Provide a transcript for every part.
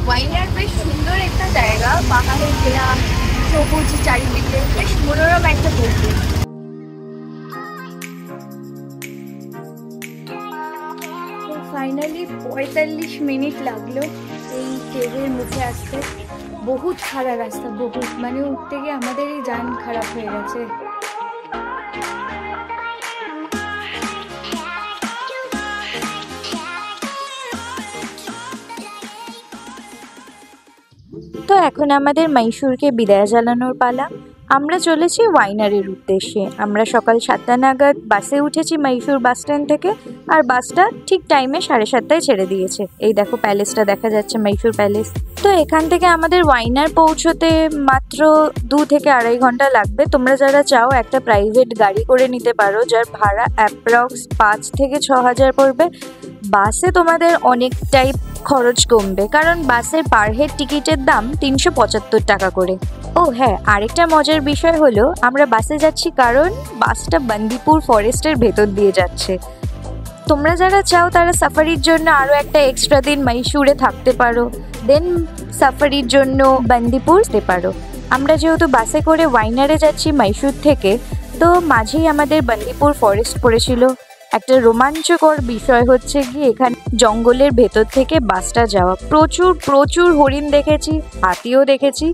Warner বেশ সুন্দর একটা জায়গা, পাহাড়ে ঘেরা, সবুজ চারিদিকে, বেশ মনোরম একটা পরিবেশ। ফাইনালি 45 মিনিট লাগলো এই কেভের মুখে আসতে। বহুত খারাপ রাস্তা, বহুত, মানে উঠতে গিয়ে আমাদেরই জান খারাপ হয়ে গেছে। তো এখন আমাদের মাইসুরকে বিদায় জানানোর পালা। আমরা চলেছি ওয়াইনারের উদ্দেশ্যে। আমরা সকাল 7টা নাগাদ বাসে উঠেছি মাইসুর বাস স্ট্যান্ড থেকে, আর বাসটা ঠিক টাইমে 7:30টায় ছেড়ে দিয়েছে। এই দেখো প্যালেসটা দেখা যাচ্ছে, মাইসুর প্যালেস। তো এখান থেকে আমাদের ওয়াইনার পৌঁছতে মাত্র 2 থেকে 2.5 ঘন্টা লাগবে। তোমরা যারা চাও একটা প্রাইভেট গাড়ি করে নিতে পারো, যার ভাড়া অ্যাপ্রক্স 5 থেকে 6 হাজার পড়বে। বাসে তোমাদের অনেকটাই খরচ কমবে, কারণ বাসের পার হেড টিকিটের দাম 375 টাকা করে। ও হ্যাঁ, আরেকটা মজার বিষয় হলো আমরা বাসে যাচ্ছি কারণ বাসটা বান্দিপুর ফরেস্টের ভেতর দিয়ে যাচ্ছে। তোমরা যারা চাও তারা সাফারির জন্য আরও একটা এক্সট্রা দিন মাইসুরে থাকতে পারো, দেন সাফারির জন্য বান্দিপুর যেতে পারো। আমরা যেহেতু বাসে করে ওয়াইনারে যাচ্ছি মাইসুর থেকে, তো মাঝেই আমাদের বান্দিপুর ফরেস্ট পড়েছিল। একটা রোমাঞ্চকর বিষয় হচ্ছে কি, এখানে জঙ্গলের ভেতর থেকে বাসটা যাওয়া। প্রচুর প্রচুর হরিণ দেখেছি, হাতিও দেখেছি,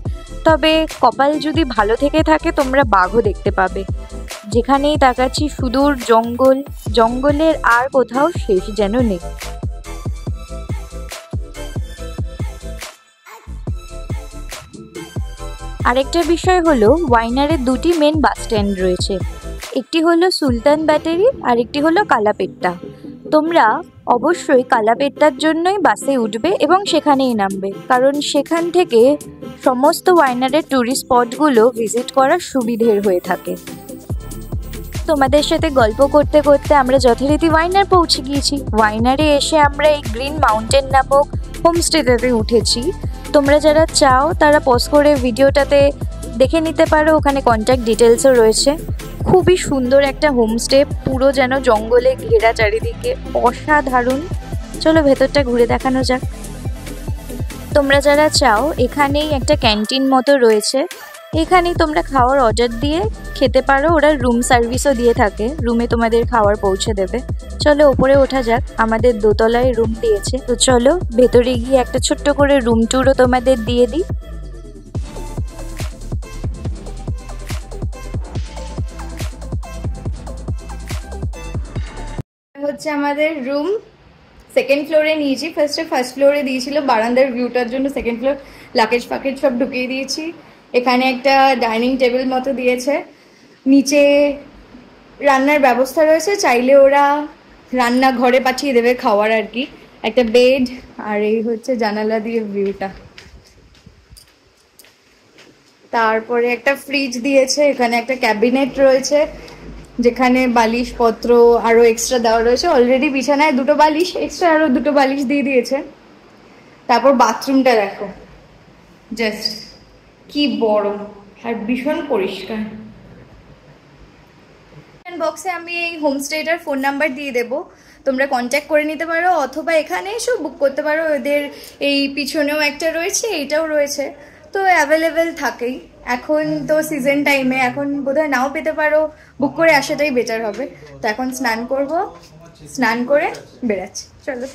তবে কপাল যদি ভালো থেকে থাকে তোমরা বাঘও দেখতে পাবে। যেখানেই তাকাচ্ছি সুদূর জঙ্গল, জঙ্গলের আর কোথাও শেষ যেন নেই। আরেকটা বিষয় হলো ওয়াইনারে 2টি মেন বাস স্ট্যান্ড রয়েছে। একটি হলো সুলতান ব্যাটারি আর একটি হলো কালাপেট্টা। তোমরা অবশ্যই কালাপেট্টার জন্যই বাসে উঠবে এবং সেখানেই নামবে, কারণ সেখান থেকে সমস্ত ওয়াইনারের ট্যুরিস্ট স্পটগুলো ভিজিট করার সুবিধের হয়ে থাকে। তোমাদের সাথে গল্প করতে করতে আমরা যথারীতি ওয়াইনার পৌঁছে গিয়েছি। ওয়াইনারে এসে আমরা এই গ্রিন মাউন্টেন নামক হোমস্টেটাতে উঠেছি। তোমরা যারা চাও তারা পজ করে ভিডিওটাতে দেখে নিতে পারো, ওখানে কন্ট্যাক্ট ডিটেলসও রয়েছে। খুবই সুন্দর একটা হোমস্টে, পুরো যেন জঙ্গলে ঘেরা চারিদিকে, অসাধারণ। চলো ভেতরটা ঘুরে দেখানো যাক। তোমরা যারা চাও এখানেই একটা ক্যান্টিন মতো রয়েছে, এখানেই তোমরা খাওয়ার অর্ডার দিয়ে খেতে পারো। ওরা রুম সার্ভিসও দিয়ে থাকে, রুমে তোমাদের খাবার পৌঁছে দেবে। চলো ওপরে ওঠা যাক, আমাদের 2তলায় রুম দিয়েছে। তো চলো ভেতরে গিয়ে একটা ছোট্ট করে রুম ট্যুরও তোমাদের দিয়ে দিই। হচ্ছে আমাদের রুম, সেকেন্ড ফ্লোরে নিয়েছি। ফার্স্ট ফ্লোরে দিয়েছিল বারান্দার ভিউটার জন্য, সেকেন্ড ফ্লোর লাগেজ ফাকেজ সব ঢুকিয়ে দিয়েছি। এখানে একটা ডাইনিং টেবিল মতো দিয়েছে, নিচে রান্নার ব্যবস্থা রয়েছে, চাইলে ওরা রান্না ঘরে পাঠিয়ে দেবে খাওয়ার আর কি। একটা বেড, আর এই হচ্ছে জানালা দিয়ে ভিউটা। তারপরে একটা ফ্রিজ দিয়েছে, এখানে একটা ক্যাবিনেট রয়েছে যেখানে বালিশ পত্র আরো এক্সট্রা দেওয়া রয়েছে। অলরেডি বিছানায় 2টো বালিশ, এক্সট্রা আরো 2টো বালিশ দিয়ে দিয়েছে। তারপর বাথরুমটা দেখো, জাস্ট কি বড় আর ভীষণ পরিষ্কার। বক্সে আমি এই হোমস্টেটার ফোন নাম্বার দিয়ে দেবো, তোমরা কন্ট্যাক্ট করে নিতে পারো, অথবা এখানে এসেও বুক করতে পারো। ওদের এই পিছনেও একটা রয়েছে, এইটাও রয়েছে, তো অ্যাভেলেবেল থাকেই। এখন তো সিজন টাইমে, এখন বোধহয় নাও পেতে পারো, বুক করে আসাটাই বেটার হবে। তো এখন স্নান করব, স্নান করে বেরাচ্ছি। চলো,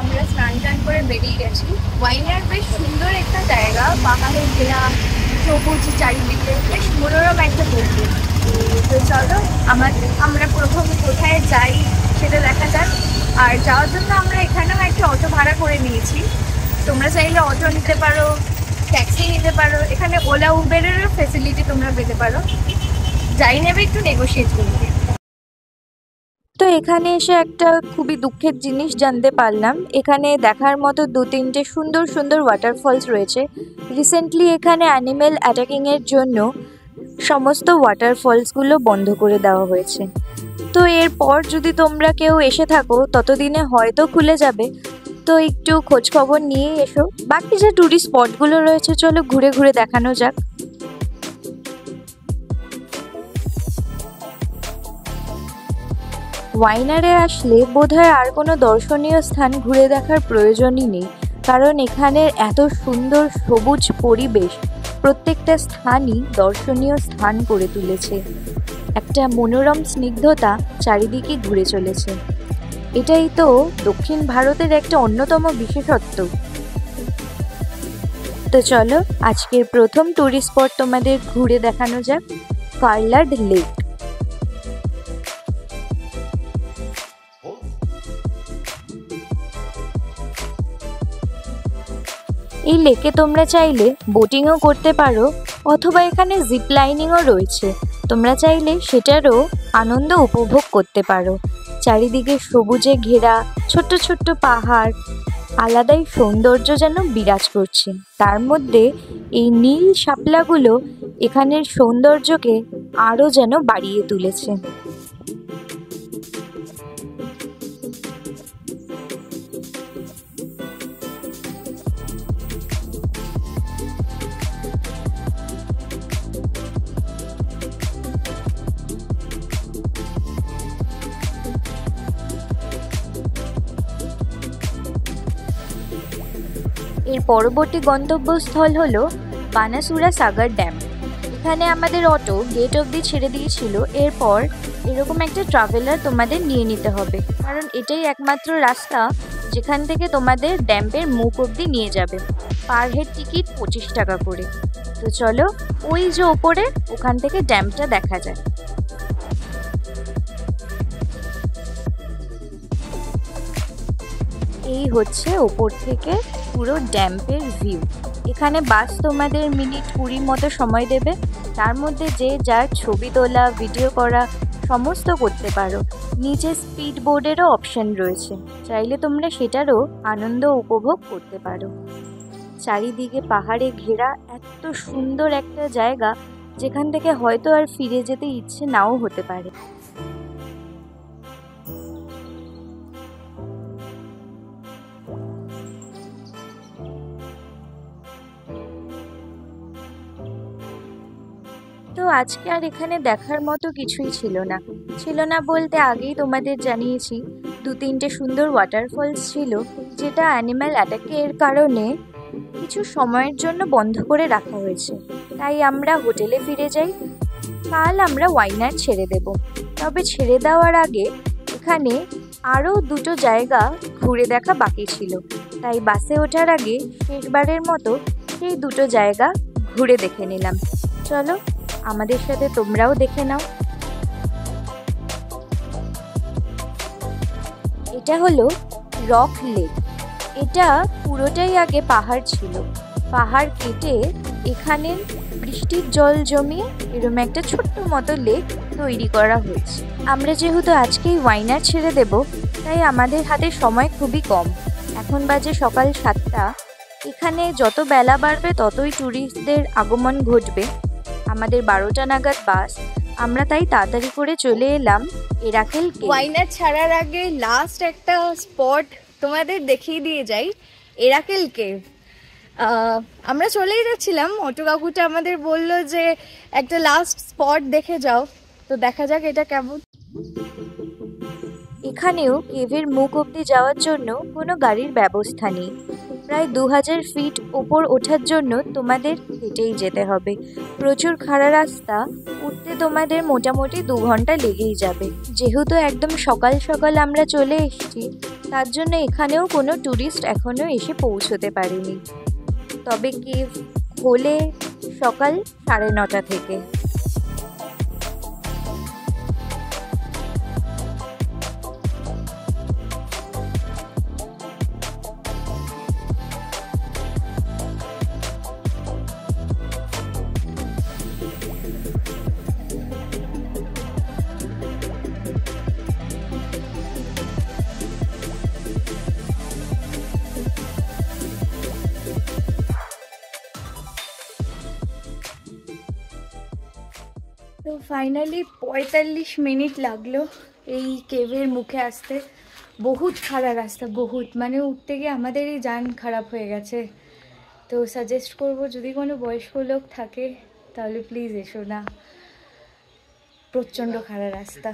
আমরা স্নান টান করে বেরিয়ে গেছি। ওয়াইনার বেশ সুন্দর একটা জায়গা, পাহাড়ে ঘেরা, সবুজ চারিদিকে, বেশ মনোরম একটা পরিবেশ। তো চলো আমরা প্রথমে কোথায় যাই সেটা দেখা যাক। আর যাওয়ার জন্য আমরা এখানেও একটা অটো ভাড়া করে নিয়েছি। তোমরা চাইলে অটো নিতে পারো, ট্যাক্সি নিতে পারো, এখানে ওলা উবেরেরও ফেসিলিটি তোমরা পেতে পারো। যাই নেবে একটু নেগোশিয়েট করবে। তো এখানে এসে একটা খুবই দুঃখের জিনিস জানতে পারলাম, এখানে দেখার মতো 2-3টে সুন্দর সুন্দর ওয়াটারফলস রয়েছে। রিসেন্টলি এখানে অ্যানিম্যাল অ্যাটাকিংয়ের জন্য সমস্ত ওয়াটারফলসগুলো বন্ধ করে দেওয়া হয়েছে। তো এরপর যদি তোমরা কেউ এসে থাকো ততদিনে হয়তো খুলে যাবে, তো একটু খোঁজ খবর নিয়ে এসো। বাকি যে টুরিস্ট স্পটগুলো রয়েছে চলো ঘুরে ঘুরে দেখানো যাক। ওয়াইনারে আসলে বোধহয় আর কোনো দর্শনীয় স্থান ঘুরে দেখার প্রয়োজনই নেই, কারণ এখানের এত সুন্দর সবুজ পরিবেশ প্রত্যেকটা স্থানই দর্শনীয় স্থান করে তুলেছে। একটা মনোরম স্নিগ্ধতা চারিদিকে ঘুরে চলেছে। এটাই তো দক্ষিণ ভারতের একটা অন্যতম বিশেষত্ব। তো চলো আজকের প্রথম টুরিস্ট স্পট তোমাদের ঘুরে দেখানো যাক, ফার্লাড লেক। এই লেকে তোমরা চাইলে বোটিংও করতে পারো, অথবা এখানে জিপ লাইনিংও রয়েছে, তোমরা চাইলে সেটারও আনন্দ উপভোগ করতে পারো। চারিদিকে সবুজে ঘেরা ছোট্ট ছোট্ট পাহাড়, আলাদাই সৌন্দর্য যেন বিরাজ করছে। তার মধ্যে এই নীল শাপলাগুলো এখানের সৌন্দর্যকে আরও যেন বাড়িয়ে তুলেছে। এর পরবর্তী গন্তব্যস্থল হলো বানাসুরা সাগর ড্যাম। এখানে আমাদের অটো গেট অবধি ছেড়ে দিয়েছিল। এরপর এরকম একটা ট্রাভেলার তোমাদের নিয়ে নিতে হবে, কারণ এটাই একমাত্র রাস্তা যেখান থেকে তোমাদের ড্যামের মুখ অবধি নিয়ে যাবে। পার হেড টিকিট 25 টাকা করে। তো চলো ওই যে ওপরে, ওখান থেকে ড্যামটা দেখা যায়। এই হচ্ছে ওপর থেকে পুরো ড্যামের ভিউ। এখানে বাস তোমাদের মিনিট 20 মতো সময় দেবে। তার মধ্যে যে যার ছবি তোলা, ভিডিও করা সমস্ত করতে পারো। নিচে স্পিড বোর্ডেরও অপশন রয়েছে, চাইলে তোমরা সেটারও আনন্দ উপভোগ করতে পারো। চারিদিকে পাহাড়ে ঘেরা এত সুন্দর একটা জায়গা, যেখান থেকে হয়তো আর ফিরে যেতে ইচ্ছে নাও হতে পারে। তো আজকে আর এখানে দেখার মতো কিছুই ছিল না বলতে আগেই তোমাদের জানিয়েছি 2-3টে সুন্দর ওয়াটারফলস ছিল, যেটা অ্যানিম্যাল অ্যাটাকের কারণে কিছু সময়ের জন্য বন্ধ করে রাখা হয়েছে। তাই আমরা হোটেলে ফিরে যাই। কাল আমরা ওয়াইনার ছেড়ে দেব। তবে ছেড়ে দেওয়ার আগে এখানে আরও 2টো জায়গা ঘুরে দেখা বাকি ছিল, তাই বাসে ওঠার আগে শেষবারের মতো সেই 2টো জায়গা ঘুরে দেখে নিলাম। চলো আমাদের সাথে তোমরাও দেখে নাও। এটা হলো রক লেক। এটা পুরোটাই আগে পাহাড় ছিল। পাহাড় কেটে এখানে বৃষ্টির জল জমিয়ে এরকম একটা ছোট্ট মতো লেক তৈরি করা হয়েছে। আমরা যেহেতু আজকেই ওয়াইনার ছেড়ে দেব, তাই আমাদের হাতে সময় খুবই কম। এখন বাজে সকাল 7টা। এখানে যত বেলা বাড়বে ততই ট্যুরিস্টদের আগমন ঘটবে। আমাদের 12টা নাগাদ বাস, আমরা তাই তাড়াতাড়ি করে চলে এলাম এরাকেল কেভ। ওয়াইনার ছাড়ার আগে লাস্ট একটা স্পট তোমাদের দেখিয়ে দিয়ে যাই, এরাকেল কেভ। আমরা চলেই যাচ্ছিলাম, অটো কাকুটা আমাদের বলল যে একটা লাস্ট স্পট দেখে যাও। তো দেখা যাক এটা কেমন। এখানেও কেভের মুখ অবধি যাওয়ার জন্য কোনো গাড়ির ব্যবস্থা নেই। প্রায় 2000 ফিট ওপর ওঠার জন্য তোমাদের হেঁটেই যেতে হবে। প্রচুর খাড়া রাস্তা, উঠতে তোমাদের মোটামুটি 2 ঘন্টা লেগেই যাবে। যেহেতু একদম সকাল সকাল আমরা চলে এসেছি, তার জন্য এখানেও কোনো ট্যুরিস্ট এখনও এসে পৌঁছতে পারেনি। তবে কেভ খোলে সকাল 9:30 থেকে। তো ফাইনালি 45 মিনিট লাগলো এই কেভের মুখে আসতে। বহুত খারাপ রাস্তা, বহুত, মানে উঠতে গিয়ে আমাদেরই জান খারাপ হয়ে গেছে। তো সাজেস্ট করব যদি কোনো বয়স্ক লোক থাকে তাহলে প্লিজ এসো না, প্রচণ্ড খারাপ রাস্তা।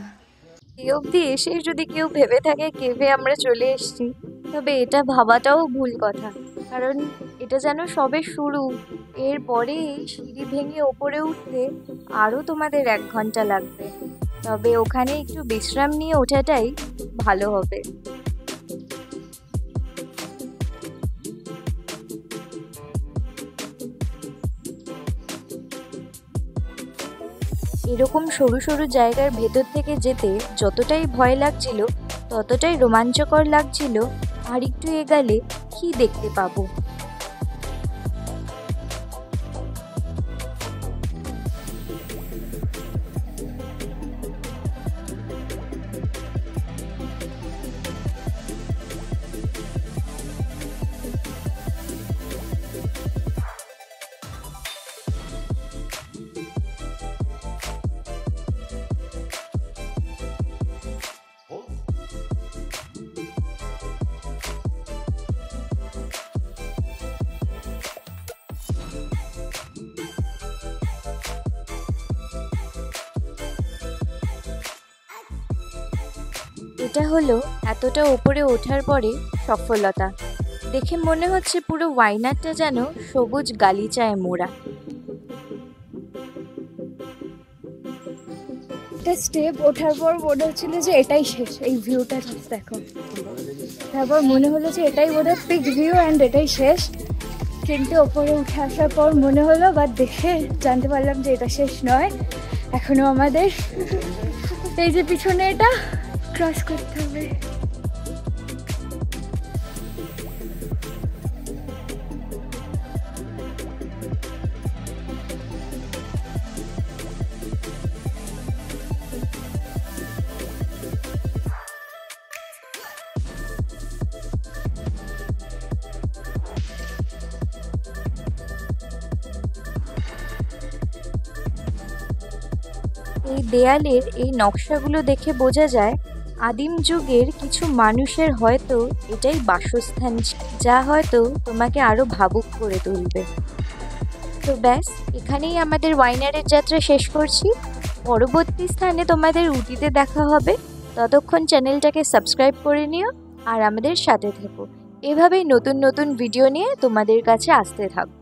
এই অবধি এসে যদি কেউ ভেবে থাকে কেভে আমরা চলে এসেছি, তবে এটা ভাবাটাও ভুল কথা। কারণ এটা যেন সবে শুরু। এরপরে সিঁড়ি ভেঙে ওপরে উঠতে আরও তোমাদের 1 ঘন্টা লাগবে। তবে ওখানে একটু বিশ্রাম নিয়ে ওঠাটাই ভালো হবে। এরকম সরু সরু জায়গার ভেতর থেকে যেতে যতটাই ভয় লাগছিল ততটাই রোমাঞ্চকর লাগছিল। আর একটু এগালে কি দেখতে পাবো। এটা হলো এতটা উপরে ওঠার পরে সফলতা। দেখে মনে হচ্ছে পুরো ওয়াইনারটা যেন সবুজ গালিচায় মোড়া। একটা স্টেপ ওঠার পর মনে হচ্ছিল যে এটাই শেষ, এই ভিউটা দেখো। তারপর মনে হলো যে এটাই বোধহয় পিক ভিউ অ্যান্ড এটাই শেষ। কিন্তু ওপরে উঠে আসার পর মনে হলো বা দেখে জানতে পারলাম যে এটা শেষ নয়, এখনো আমাদের এই যে পিছনে এটা ক্রস করতে হবে। এই দেয়ালের এই নকশাগুলো দেখে বোঝা যায় আদিম যুগের কিছু মানুষের হয়তো এটাই বাসস্থান, যা হয়তো তোমাকে আরো ভাবুক করে তুলবে। তো ব্যাস, এখানেই আমাদের ওয়াইনারের যাত্রা শেষ করছি। পরবর্তী স্থানে তোমাদের উটিতে দেখা হবে। ততক্ষণ চ্যানেলটাকে সাবস্ক্রাইব করে নিও আর আমাদের সাথে থেকো। এভাবেই নতুন নতুন ভিডিও নিয়ে তোমাদের কাছে আসতে থাকবো।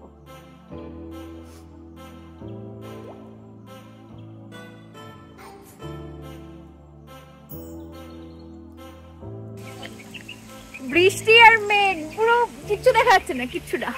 বৃষ্টি আর মেঘ, পুরো কিচ্ছু দেখা যাচ্ছে না, কিচ্ছু না।